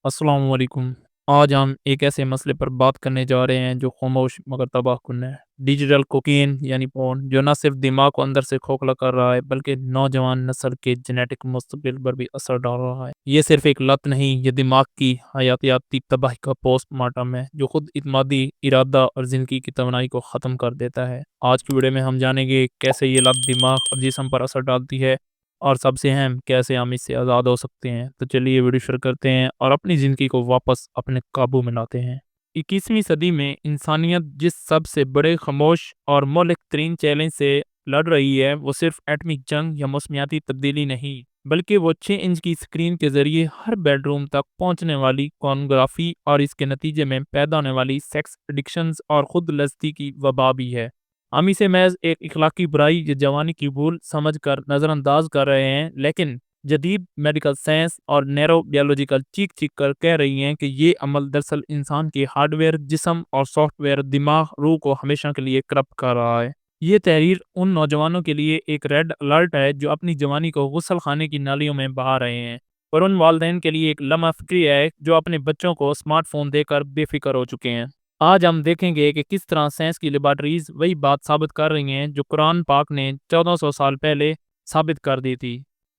अस्सलाम वालेकुम। आज हम एक ऐसे मसले पर बात करने जा रहे हैं जो खामोश मगर तबाहकुन है। डिजिटल कोकीन यानी पोर्न, जो न सिर्फ दिमाग को अंदर से खोखला कर रहा है बल्कि नौजवान नस्ल के जेनेटिक मुस्तकबिल पर भी असर डाल रहा है। ये सिर्फ एक लत नहीं, ये दिमाग की हयातियाती तबाही का पोस्टमार्टम है जो खुद इत्मादी, इरादा और जिंदगी की तवानाई को ख़त्म कर देता है। आज की वीडियो में हम जानेंगे कैसे ये लत दिमाग और जिस्म पर असर डालती है और सबसे अहम कैसे हम इससे आज़ाद हो सकते हैं। तो चलिए वीडियो शुरू करते हैं और अपनी ज़िंदगी को वापस अपने काबू में लाते हैं। 21वीं सदी में इंसानियत जिस सबसे बड़े खामोश और मौलिक तरीन चैलेंज से लड़ रही है वो सिर्फ एटमिक जंग या मौसमियाती तब्दीली नहीं, बल्कि वो 6 इंच की स्क्रीन के जरिए हर बेडरूम तक पहुंचने वाली कॉर्नोग्राफी और इसके नतीजे में पैदा होने वाली सेक्स एडिक्शंस और खुद लस्ती की वबा भी है। हम इसे महज एक इखलाकी बुराई या जवानी की भूल समझकर नज़रअंदाज कर रहे हैं, लेकिन जदीद मेडिकल साइंस और नैरो बायोलॉजिकल चीख चीख कर कह रही हैं कि ये अमल दरअसल इंसान के हार्डवेयर, जिस्म और सॉफ्टवेयर, दिमाग, रूह को हमेशा के लिए करप्ट कर रहा है। ये तहरीर उन नौजवानों के लिए एक रेड अलर्ट है जो अपनी जवानी को गुसल खाने की नालियों में बहा रहे हैं, और उन वालदेन के लिए एक लम्हा फिक्री है जो अपने बच्चों को स्मार्टफोन देकर बेफिक्र हो चुके हैं। आज हम देखेंगे कि किस तरह साइंस की लेबॉर्टरीज वही बात साबित कर रही हैं जो कुरान पाक ने 1400 साल पहले साबित कर दी थी।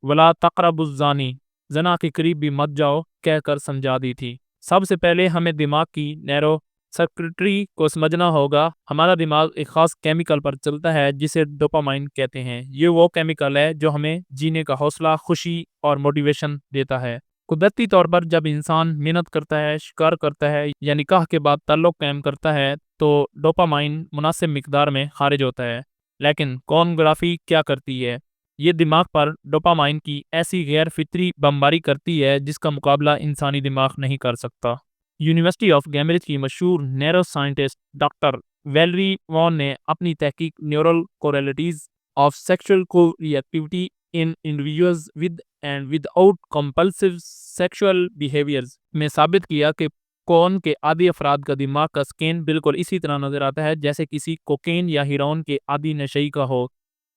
वला तक़रबुज़्ज़ानी, जना के करीब भी मत जाओ, कहकर समझा दी थी। सबसे पहले हमें दिमाग की नैरो सर्किटरी को समझना होगा। हमारा दिमाग एक खास केमिकल पर चलता है जिसे डोपामाइन कहते हैं। ये वो केमिकल है जो हमें जीने का हौसला, खुशी और मोटिवेशन देता है। कुदरती तौर पर जब इंसान मेहनत करता है, शिकार करता है या निकाह के बाद ताल्लुक कायम करता है तो डोपामाइन मुनासिब मिकदार में खारिज होता है। लेकिन कॉर्नोग्राफी क्या करती है? ये दिमाग पर डोपामाइन की ऐसी गैर फितरी बमबारी करती है जिसका मुकाबला इंसानी दिमाग नहीं कर सकता। यूनिवर्सिटी ऑफ कैम्ब्रिज की मशहूर neuro scientist doctor Valerie Voon ने अपनी तहकीक neural correlates of sexual cue reactivity in individuals with and without compulsive sexual behaviours में साबित किया कि कौन के आदी अफराद का दिमाग का स्कैन बिल्कुल इसी तरह नजर आता है जैसे किसी कोकेन या हीरोइन के आदी नशई का हो।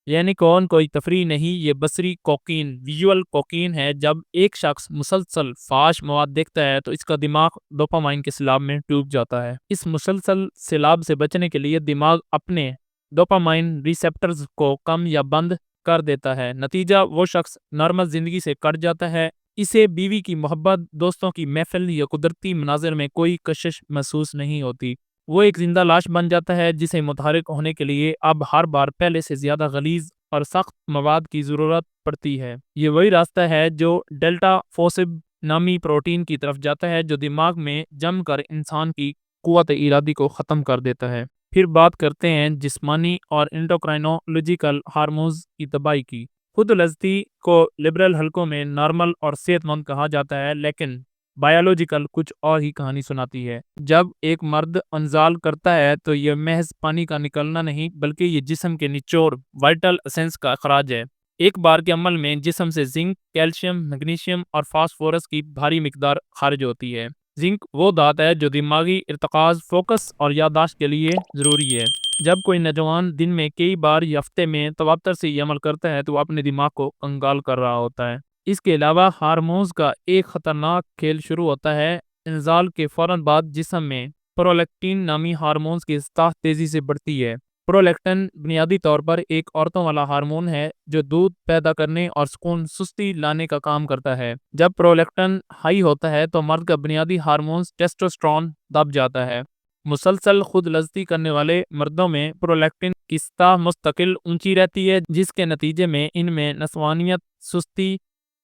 यानी कौन कोई तफरी नहीं, ये बसरी कोकीन, विजुअल कोकीन है। जब एक शख्स मुसलसल फाश मवाद देखता है तो इसका दिमाग डोपामाइन के सैलाब में डूब जाता है। इस मुसलसल सैलाब से बचने के लिए दिमाग अपने डोपामाइन रिसेप्टर्स को कम या बंद कर देता है। नतीजा, वो शख्स नॉर्मल जिंदगी से कट जाता है। इसे बीवी की मोहब्बत, दोस्तों की महफिल या कुदरती मनाजिर में कोई कशिश महसूस नहीं होती। वो एक जिंदा लाश बन जाता है जिसे मुतहरिक होने के लिए अब हर बार पहले से ज्यादा गलीज और सख्त मवाद की जरूरत पड़ती है। ये वही रास्ता है जो डेल्टा फोसिब नामी प्रोटीन की तरफ जाता है जो दिमाग में जमकर इंसान की कुव्वत इरादी को ख़त्म कर देता है। फिर बात करते हैं जिस्मानी और इंडोक्राइनोलॉजिकल हार्मोन्स की तबाही की। खुद लज़्ज़ती को लिबरल हलकों में नॉर्मल और सेहतमंद कहा जाता है, लेकिन बायोलॉजिकल कुछ और ही कहानी सुनाती है। जब एक मर्द अनजाल करता है तो यह महज पानी का निकलना नहीं बल्कि ये जिस्म के निचोड़, वाइटल एसेंस का अखराज है। एक बार के अमल में जिस्म से जिंक, कैल्शियम, मैग्नीशियम और फास्फोरस की भारी मिकदार खारिज होती है। जिंक वो धात है जो दिमागी इर्तकाज, फोकस और याददाश्त के लिए ज़रूरी है। जब कोई नौजवान दिन में कई बार या हफ्ते में तवातर से ये अमल करता है तो वो अपने दिमाग को कंगाल कर रहा होता है। इसके अलावा हार्मोन्स का एक खतरनाक खेल शुरू होता है। इंजाल के फौरन बाद जिस्म में प्रोलैक्टिन नामी हार्मोन्स की सतह तेजी से बढ़ती है। प्रोलैक्टिन बुनियादी तौर पर एक औरतों वाला हार्मोन है जो दूध पैदा करने और सुकून सुस्ती लाने का काम करता है। जब प्रोलैक्टिन हाई होता है तो मर्द का बुनियादी हार्मोन टेस्टोस्टेरोन दब जाता है। मुसलसल खुद लज़्ज़ती करने वाले मर्दों में प्रोलैक्टिन की सतह मुस्तकिल ऊंची रहती है जिसके नतीजे में इनमें नस्वानियत, सुस्ती,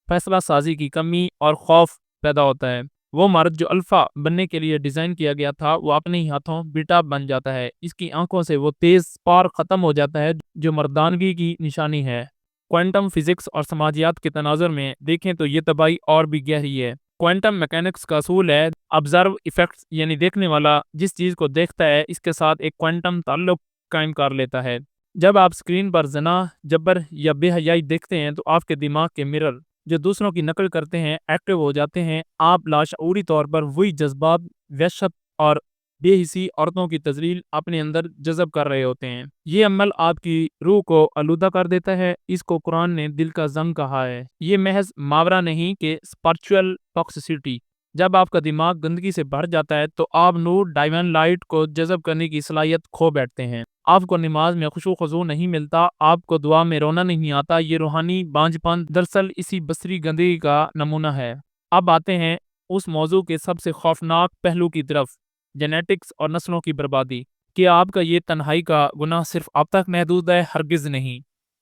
फैसला साजी की कमी और खौफ पैदा होता है। वो मर्द जो अल्फा बनने के लिए डिजाइन किया गया था वो अपने ही हाथों बेटा बन जाता है। इसकी आंखों से वो तेज स्पार खत्म हो जाता है जो मर्दानगी की निशानी है। क्वांटम फिजिक्स और समाजियात के तनाजुर में देखें तो ये तबाही और भी गहरी है। क्वांटम मैकेनिक्स का असूल है ऑब्जर्व इफेक्ट्स, यानी देखने वाला जिस चीज को देखता है इसके साथ एक क्वांटम ताल्लुक कायम कर लेता है। जब आप स्क्रीन पर जना, जबर या बेहयाई देखते हैं तो आपके दिमाग के मिरर जो दूसरों की नकल करते हैं एक्टिव हो जाते हैं। आप लाशऊरी तौर पर वही जज्बात, वहशत और बेहिसी औरतों की तजलील अपने अंदर जज़ब कर रहे होते हैं। ये अमल आपकी रूह को आलूदा कर देता है। इसको कुरान ने दिल का जंग कहा है। ये महज मावरा नहीं कि स्पिरिचुअल टॉक्सिसिटी جب آپ کا دماغ گندگی سے بھر جاتا ہے تو آپ نور ڈائیون لائٹ کو جذب کرنے کی صلاحیت کھو بیٹھتے ہیں۔ آپ کو نماز میں خشوع و خضوع نہیں ملتا، آپ کو دعا میں رونا نہیں آتا۔ یہ روحانی بانجھ پن دراصل اسی بصری گندگی کا نمونہ ہے۔ اب آتے ہیں اس موضوع کے سب سے خوفناک پہلو کی طرف، جینیٹکس اور نسلوں کی بربادی۔ کیا آپ کا یہ تنہائی کا گناہ صرف اب تک محدود ہے؟ ہرگز نہیں۔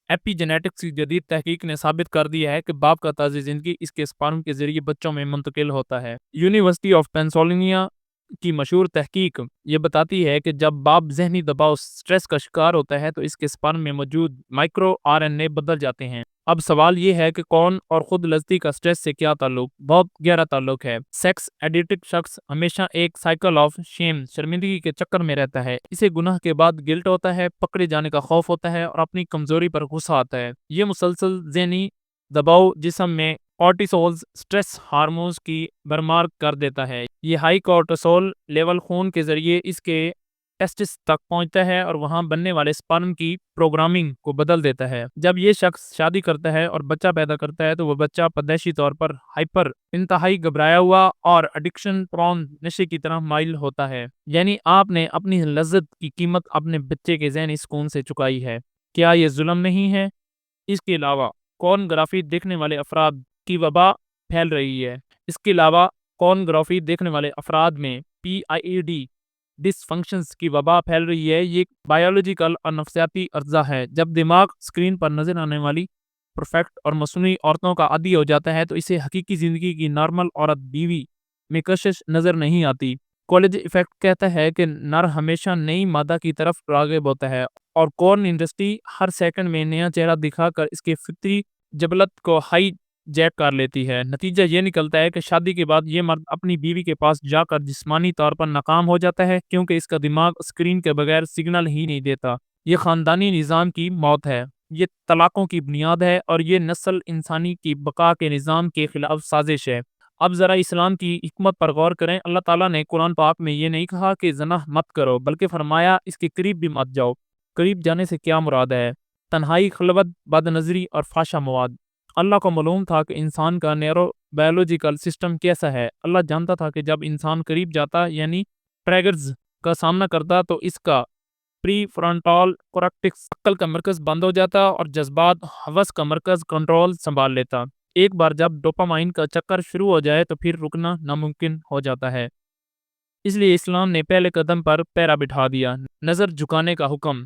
ایپی جینیٹکس کی جدید تحقیق نے ثابت کر دیا ہے کہ باپ کا طرز زندگی اس کے اسپرم کے ذریعے بچوں میں منتقل ہوتا ہے۔ یونیورسٹی آف پینسلوانیا کی مشہور تحقیق یہ بتاتی ہے کہ جب باپ ذہنی دباؤ سٹریس کا شکار ہوتا ہے تو اس کے اسپرم میں موجود مائکرو RNA بدل جاتے ہیں۔ اب سوال یہ ہے کہ کون اور خود لذتی کا سٹریس سے کیا تعلق؟ بہت گہرا تعلق ہے۔ سیکس ایڈکٹ شخص ہمیشہ ایک سائیکل آف شیم، شرمندگی کے چکر میں رہتا ہے۔ اسے گناہ کے بعد گلٹ ہوتا ہے، پکڑے جانے کا خوف ہوتا ہے اور اپنی کمزوری پر غصہ آتا ہے۔ یہ مسلسل ذہنی دباؤ جسم میں کورٹیسول سٹریس ہارمونز کی برمار کر دیتا ہے۔ یہ ہائی کورٹیسول لیول خون کے ذریعے اس کے ٹیسٹس تک پہنچتا ہے اور وہاں بننے والے سپرم کی پروگرامنگ کو بدل دیتا ہے۔ جب یہ شخص شادی کرتا ہے اور بچہ پیدا کرتا ہے تو وہ بچہ پیدائشی طور پر ہائپر، انتہائی گھبرایا ہوا اور ایڈکشن پرون، نشے کی طرح مائل ہوتا ہے۔ یعنی آپ نے اپنی لذت کی قیمت اپنے بچے کے ذہنی سکون سے چکائی ہے۔ کیا یہ ظلم نہیں ہے؟ اس کے علاوہ کورنوگرافی دیکھنے والے افراد کی وبا پھیل رہی ہے۔ اس کے علاوہ کورنوگرافی دیکھنے والے افراد میں PIED ڈس فنکشنز کی وبا پھیل رہی ہے۔ یہ بایولوجیکل اور نفسیاتی ارضا ہے۔ جب دماغ اسکرین پر نظر آنے والی پرفیکٹ اور مصنوعی عورتوں کا عادی ہو جاتا ہے تو اسے حقیقی زندگی کی نارمل عورت بیوی میں کشش نظر نہیں آتی۔ کالج ایفیکٹ کہتا ہے کہ نر ہمیشہ نئی مادہ کی طرف راغب ہوتا ہے اور کورن انڈسٹری ہر سیکنڈ میں نیا چہرہ دکھا کر اس کے فطری جبلت کو ہائی جیک کر لیتی ہے۔ نتیجہ یہ نکلتا ہے کہ شادی کے بعد یہ مرد اپنی بیوی کے پاس جا کر جسمانی طور پر ناکام ہو جاتا ہے کیونکہ اس کا دماغ اسکرین کے بغیر سگنل ہی نہیں دیتا۔ یہ خاندانی نظام کی موت ہے، یہ طلاقوں کی بنیاد ہے اور یہ نسل انسانی کی بقا کے نظام کے خلاف سازش ہے۔ اب ذرا اسلام کی حکمت پر غور کریں۔ اللہ تعالیٰ نے قرآن پاک میں یہ نہیں کہا کہ زنا مت کرو، بلکہ فرمایا اس کے قریب بھی مت جاؤ۔ قریب جانے سے کیا مراد ہے؟ تنہائی، خلوت، بد نظری اور فحشہ مواد۔ اللہ کو معلوم تھا کہ انسان کا نیورو بایولوجیکل سسٹم کیسا ہے۔ اللہ جانتا تھا کہ جب انسان قریب جاتا یعنی ٹریگرز کا سامنا کرتا تو اس کا پری فرنٹال کورٹیکس عقل کا مرکز بند ہو جاتا اور جذبات ہوس کا مرکز کنٹرول سنبھال لیتا۔ ایک بار جب ڈوپامائن کا چکر شروع ہو جائے تو پھر رکنا ناممکن ہو جاتا ہے۔ اس لیے اسلام نے پہلے قدم پر پیرا بٹھا دیا، نظر جھکانے کا حکم۔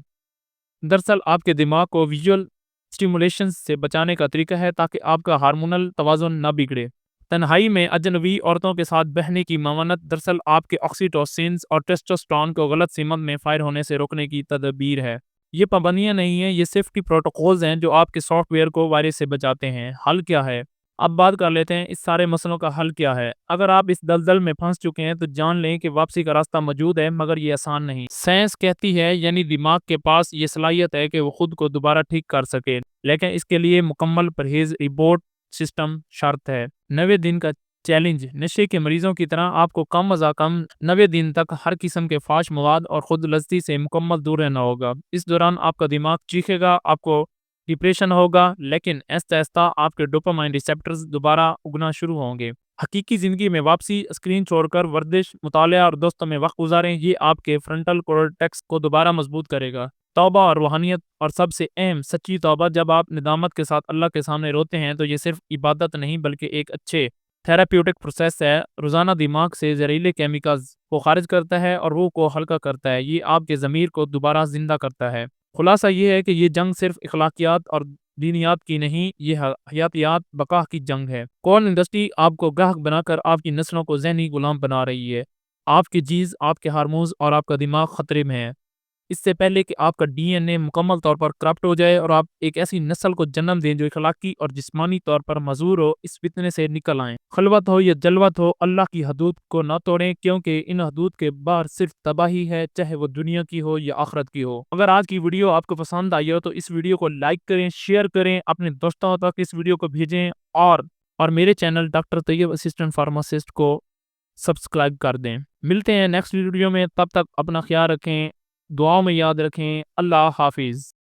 دراصل آپ کے دماغ کو ویژول اسٹیمولیشن سے بچانے کا طریقہ ہے تاکہ آپ کا ہارمونل توازن نہ بگڑے۔ تنہائی میں اجنبی عورتوں کے ساتھ بہنے کی ممانعت دراصل آپ کے آکسیٹوسنز اور ٹیسٹوسٹرون کو غلط سمت میں فائر ہونے سے روکنے کی تدبیر ہے۔ یہ پابندیاں نہیں ہیں، یہ سیفٹی پروٹوکولز ہیں جو آپ کے سافٹ ویئر کو وائرس سے بچاتے ہیں۔ حل کیا ہے؟ اب بات کر لیتے ہیں اس سارے مسئلوں کا حل کیا ہے۔ اگر آپ اس دلدل میں پھنس چکے ہیں تو جان لیں کہ واپسی کا راستہ موجود ہے، مگر یہ آسان نہیں۔ سائنس کہتی ہے یعنی دماغ کے پاس یہ صلاحیت ہے کہ وہ خود کو دوبارہ ٹھیک کر سکے، لیکن اس کے لیے مکمل پرہیز ریبوٹ سسٹم شرط ہے۔ 90 دن کا چیلنج۔ نشے کے مریضوں کی طرح آپ کو کم از کم 90 دن تک ہر قسم کے فحش مواد اور خود لذتی سے مکمل دور رہنا ہوگا۔ اس دوران آپ کا دماغ چیخے گا، آپ کو ڈپریشن ہوگا، لیکن آہستہ آہستہ آپ کے ڈوپامائن ریسیپٹرز دوبارہ اگنا شروع ہوں گے۔ حقیقی زندگی میں واپسی، اسکرین چھوڑ کر ورزش، مطالعہ اور دوستوں میں وقت گزاریں۔ یہ آپ کے فرنٹل کورٹیکس کو دوبارہ مضبوط کرے گا۔ توبہ اور روحانیت، اور سب سے اہم سچی توبہ۔ جب آپ ندامت کے ساتھ اللہ کے سامنے روتے ہیں تو یہ صرف عبادت نہیں بلکہ ایک اچھے تھراپیوٹک پروسیس ہے۔ روزانہ دماغ سے زہریلے کیمیکلز کو خارج کرتا ہے اور روح کو ہلکا کرتا ہے۔ یہ آپ کے ضمیر کو دوبارہ زندہ کرتا ہے۔ خلاصہ یہ ہے کہ یہ جنگ صرف اخلاقیات اور دینیات کی نہیں، یہ حیاتیات بقا کی جنگ ہے۔ کورن انڈسٹری آپ کو گاہک بنا کر آپ کی نسلوں کو ذہنی غلام بنا رہی ہے۔ آپ کے جینز، آپ کے ہارمونز اور آپ کا دماغ خطرے میں ہے۔ اس سے پہلے کہ آپ کا DNA مکمل طور پر کرپٹ ہو جائے اور آپ ایک ایسی نسل کو جنم دیں جو اخلاقی اور جسمانی طور پر معذور ہو، اس فتنے سے نکل آئیں۔ خلوت ہو یا جلوت ہو، اللہ کی حدود کو نہ توڑیں، کیونکہ ان حدود کے باہر صرف تباہی ہے، چاہے وہ دنیا کی ہو یا آخرت کی ہو۔ اگر آج کی ویڈیو آپ کو پسند آئی ہو تو اس ویڈیو کو لائک کریں، شیئر کریں، اپنے دوستوں تک اس ویڈیو کو بھیجیں اور میرے چینل ڈاکٹر طیب اسسٹنٹ فارماسسٹ کو سبسکرائب کر دیں۔ ملتے ہیں نیکسٹ ویڈیو میں، تب تک اپنا خیال رکھیں، دعاؤں میں یاد رکھیں۔ اللہ حافظ۔